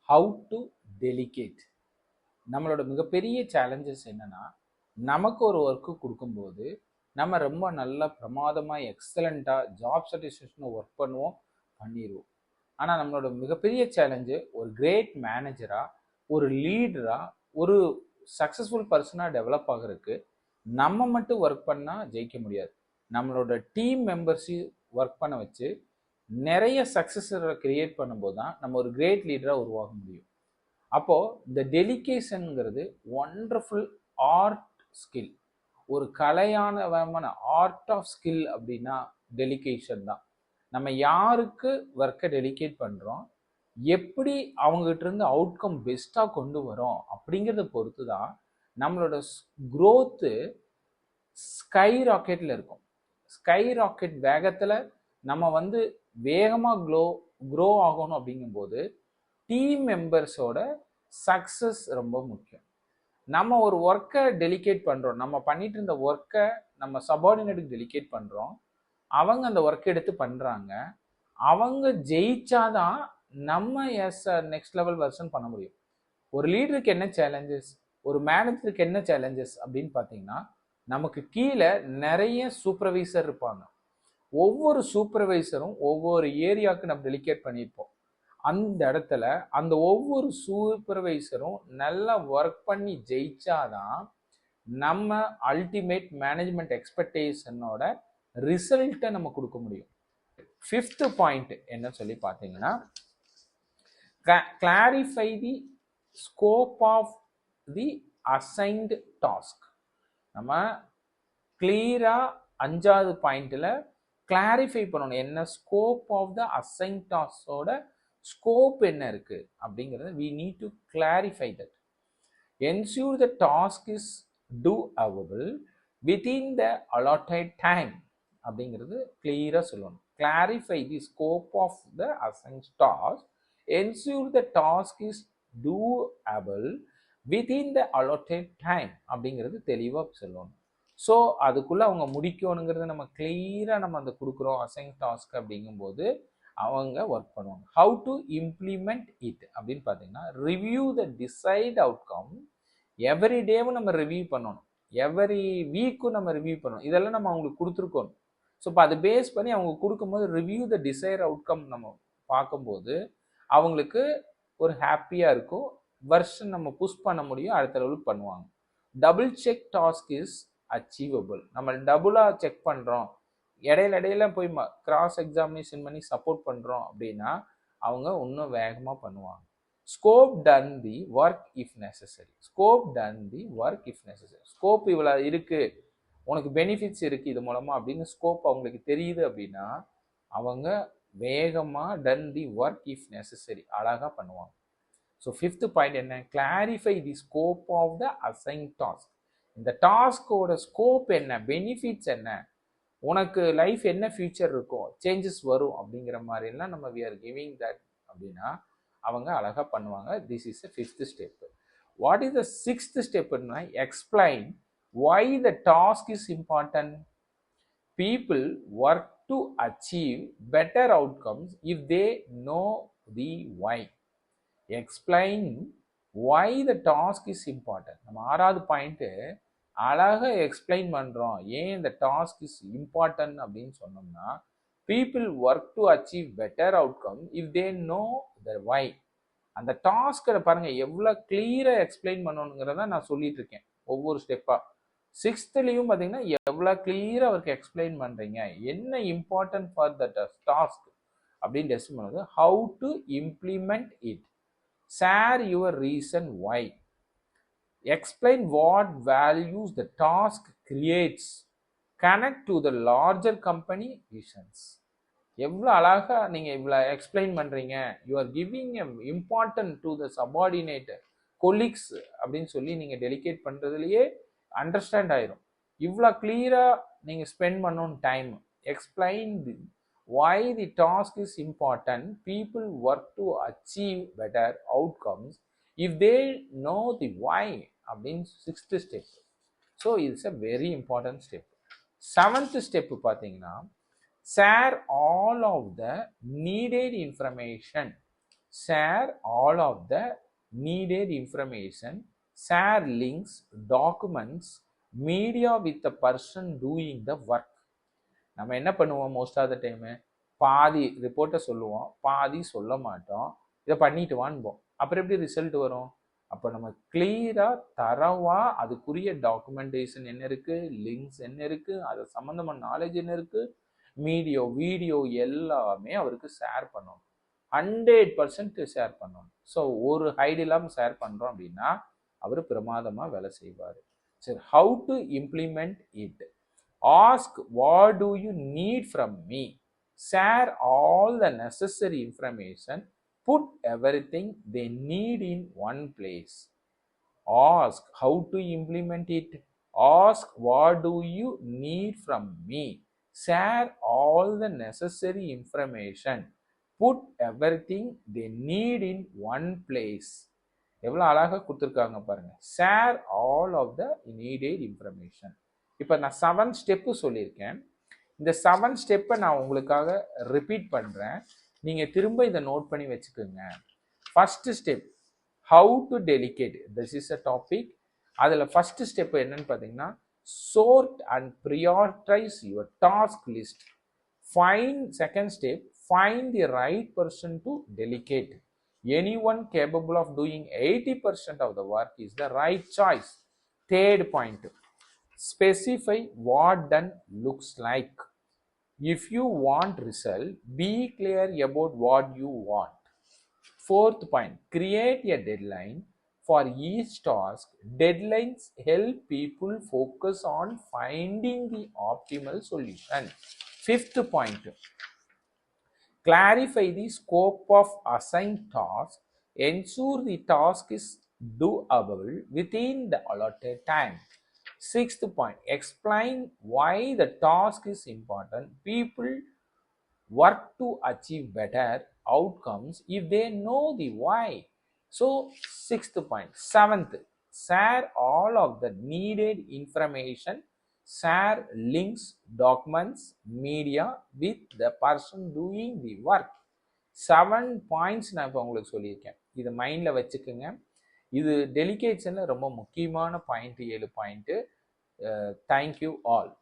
how to delegate. நம்மளோட மிகப்பெரிய challenges என்னன்னா, நமக்கு ஒரு ஒர்க்கு கொடுக்கும்போது நம்ம ரொம்ப நல்லா பிரமாதமாக எக்ஸலண்ட்டாக ஜாப் சாட்டிஸ்ஃபேக்ஷனை ஒர்க் பண்ணிடுவோம். ஆனால் நம்மளோட மிகப்பெரிய சேலஞ்சு ஒரு கிரேட் மேனேஜராக, ஒரு லீடராக, ஒரு சக்ஸஸ்ஃபுல் பர்சனாக டெவலப் ஆகிறதுக்கு நம்ம மட்டும் ஒர்க் பண்ணால் ஜெயிக்க முடியாது. நம்மளோட டீம் மெம்பர்ஸையும் ஒர்க் பண்ண வச்சு நிறைய சக்ஸஸரை கிரியேட் பண்ணும்போது தான் நம்ம ஒரு கிரேட் லீடராக உருவாக முடியும். அப்போது இந்த டெலிகேஷனுங்கிறது ஒண்டர்ஃபுல் ஆர்ட் ஸ்கில், ஒரு கலையான ஆர்ட் ஆஃப் ஸ்கில் அப்படின்னா டெலிகேஷன் தான். நம்ம யாருக்கு ஒர்க்கை டெலிகேட் பண்ணுறோம், எப்படி அவங்ககிட்ட இருந்து அவுட்கம் பெஸ்ட்டாக கொண்டு வரோம் அப்படிங்கிறத பொறுத்து தான் நம்மளோட க்ரோத்து ஸ்கை ராக்கெட்டில் இருக்கும். ஸ்கை ராக்கெட் வேகத்தில் நம்ம வேகமாக க்ரோ ஆகணும். அப்படிங்கும்போது டீம் மெம்பர்ஸோட சக்ஸஸ் ரொம்ப முக்கியம். நம்ம ஒரு ஒர்க்கை டெலிகேட் பண்ணுறோம், நம்ம பண்ணிட்டு இருந்த ஒர்க்கை நம்ம சபார்டினேட்டுக்கு டெலிகேட் பண்ணுறோம், அவங்க அந்த ஒர்க் எடுத்து பண்ணுறாங்க, அவங்க ஜெயிச்சாதான் நம்ம நெக்ஸ்ட் லெவல் வெர்ஷன் பண்ண முடியும். ஒரு லீடருக்கு என்ன சேலஞ்சஸ், ஒரு மேனேஜருக்கு என்ன சேலஞ்சஸ் அப்படின்னு பார்த்தீங்கன்னா, நமக்கு கீழே நிறைய சூப்பர்வைசர் இருப்பாங்க. ஒவ்வொரு சூப்பர்வைசரும் ஒவ்வொரு ஏரியாவுக்கு நம்ம டெலிகேட் பண்ணியிருப்போம். அந்த இடத்துல அந்த ஒவ்வொரு சூப்பர்வைசரும் நல்லா ஒர்க் பண்ணி ஜெயிச்சாதான் நம்ம அல்டிமேட் மேனேஜ்மெண்ட் எக்ஸ்பெக்டேஷனோட ரிசல்ட்டை நம்ம கொடுக்க முடியும். 5th பாயிண்ட் என்ன சொல்லி பார்த்தீங்கன்னா, clarify the scope of the assigned task. நம்ம கிளியரா 5வது பாயிண்ட்ல கிளாரிஃபை பண்ணணும், என்ன ஸ்கோப் ஆஃப் த அசைன் டாஸ்கோட ஸ்கோப் என்ன இருக்கு அப்படிங்கிறது. we need to clarify that. Ensure the task is doable within the allotted time அப்படிங்கிறது கிளியரா சொல்லணும். Clarify the scope of the assigned task. Ensure the task is doable within the allotted time அப்படிங்கிறது தெளிவாக சொல்லணும். So அதுக்குள்ளே அவங்க முடிக்கணுங்கிறத நம்ம கிளியராக நம்ம அந்த கொடுக்குறோம் அசைன் டாஸ்க் அப்படிங்கும்போது அவங்க ஒர்க் பண்ணுவாங்க. ஹவு டு இம்ப்ளிமெண்ட் இட் அப்படின்னு பார்த்தீங்கன்னா, review the decide outcome. Every டேவும் நம்ம ரிவ்யூ பண்ணணும், எவ்ரி வீக்கும் நம்ம ரிவ்யூ பண்ணணும். இதெல்லாம் நம்ம அவங்களுக்கு கொடுத்துருக்கோம். ஸோ இப்போ அதை பேஸ் பண்ணி அவங்க கொடுக்கும்போது ரிவ்யூ த டிசைர் அவுட்கம் நம்ம பார்க்கும்போது அவங்களுக்கு ஒரு ஹாப்பியாக இருக்கும். வெர்ஷன் நம்ம புஷ் பண்ண முடியும், அடுத்த லெவலுக்கு பண்ணுவாங்க. Double check task is achievable. நம்ம டபுளாக செக் பண்ணுறோம், இடையில போய் கிராஸ் எக்ஸாமினேஷன் பண்ணி சப்போர்ட் பண்ணுறோம் அப்படின்னா அவங்க இன்னும் வேகமாக பண்ணுவாங்க. Scope ton the work if necessary. Scope ton the work if necessary. Scope இவ்வளோ இருக்குது, உனக்கு பெனிஃபிட்ஸ் இருக்குது இது மூலமாக அப்படின்னு ஸ்கோப் அவங்களுக்கு தெரியுது அப்படின்னா அவங்க வேகமாக done the work if necessary அழகாக பண்ணுவாங்க. ஸோ 5th பாயிண்ட் என்ன, clarify the scope of the assign task. இந்த டாஸ்கோட ஸ்கோப் என்ன, பெனிஃபிட்ஸ் என்ன, உனக்கு லைஃப் என்ன ஃபியூச்சர் இருக்கும், சேஞ்சஸ் வரும் அப்படிங்கிற மாதிரிலாம் நம்ம வி ஆர் கிவிங் தட் அப்படின்னா அவங்க அழகாக பண்ணுவாங்க. This is the 5th step. What is the 6th ஸ்டெப்னா, explain why the task is important. People work to achieve better outcomes if they know the why. Explain why the task is important. நம்ம 6வது point அழகாக explain பண்ணுறோம் ஏன் இந்த task is important அப்படின்னு சொன்னோம்னா, people work to achieve better outcome if they know the why. அந்த டாஸ்க்கை பாருங்கள் எவ்வளோ கிளியராக எக்ஸ்பிளைன் பண்ணணுங்கிறத நான் சொல்லிட்டு இருக்கேன் ஒவ்வொரு ஸ்டெப்பாக. 6thலையும் பார்த்தீங்கன்னா எவ்வளோ கிளியராக அவருக்கு எக்ஸ்பிளைன் பண்ணுறீங்க, என்ன இம்பார்ட்டன்ட் ஃபார் த டாஸ்க் அப்படின்னு டெஸ்ட் பண்ணுறது. How to implement it. Share your reason why. Explain what values the task creates. Connect to the larger company visions. எவ்வளோ அழகாக நீங்கள் இவ்வளோ எக்ஸ்பிளைன் பண்ணுறீங்க, you are giving a important to the subordinate colleagues அப்படின்னு சொல்லி நீங்கள் delicate பண்ணுறதுலையே understand ஆயிரும். இவ்வளோ கிளியராக நீங்கள் ஸ்பெண்ட் பண்ணணும் time. Explain why the task is important. People work to achieve better outcomes if they know the why அப்படின்னு 6th step. So it's a very important step. 7th step பார்த்தீங்கன்னா, share all of the needed information. share all of the needed information, share links, documents, media with the person doing the work. நம்ம என்ன பண்ணுவோம் most of the time, பாதி ரிப்போர்ட்டை சொல்லுவோம், பாதி சொல்ல மாட்டோம், இதை பண்ணிட்டு வான்போம். அப்புறம் எப்படி ரிசல்ட் வரும்? அப்போ நம்ம கிளியராக தரவா அதுக்குரிய டாக்குமெண்டேஷன் என்ன இருக்குது, லிங்க்ஸ் என்ன இருக்குது, அதை சம்மந்தமான நாலேஜ் என்ன இருக்குது, வீடியோ எல்லாமே அவருக்கு ஷேர் பண்ணணும். 100% ஷேர் பண்ணணும். ஸோ ஒரு ஹைட் இல்லாமல் ஷேர் பண்ணுறோம் அப்படின்னா அவர் பிரமாதமாக வேலை செய்வார். சரி, how to implement it? Ask what do you need from me, share all the necessary information, put everything they need in one place. Ask how to implement it. Ask what do you need from me, share all the necessary information, put everything they need in one place. எவ்வளோ அழகாக கொடுத்துருக்காங்க பாருங்க. Share all of the needed information. இப்போ நான் 7 step சொல்லியிருக்கேன். இந்த 7 ஸ்டெப்பை நான் உங்களுக்காக ரிப்பீட் பண்ணுறேன். நீங்கள் திரும்ப இதை நோட் பண்ணி வச்சுக்கோங்க. First step, how to delicate. This is a topic. அதில் ஃபஸ்ட்டு ஸ்டெப் என்னன்னு பார்த்தீங்கன்னா, sort and prioritise your task list. Second step, find the right person to delicate. Anyone capable of doing 80% of the work is the right choice. Third point, specify what done looks like. If you want result, be clear about what you want. Fourth point, create a deadline for each task. Deadlines help people focus on finding the optimal solution. Fifth point, clarify the scope of assigned task. Ensure the task is doable within the allotted time. Sixth point, explain why the task is important. People work to achieve better outcomes if they know the why. So, sixth point. Seventh, share all of the needed information. Share links, documents, media with the person doing the work. 7 points நான் இப்போ உங்களுக்கு சொல்லியிருக்கேன். இது மைண்டில் வச்சுக்கோங்க. இது டெலிகேஷனில் ரொம்ப முக்கியமான பாயிண்ட், 7 பாயிண்ட்டு. Thank you all.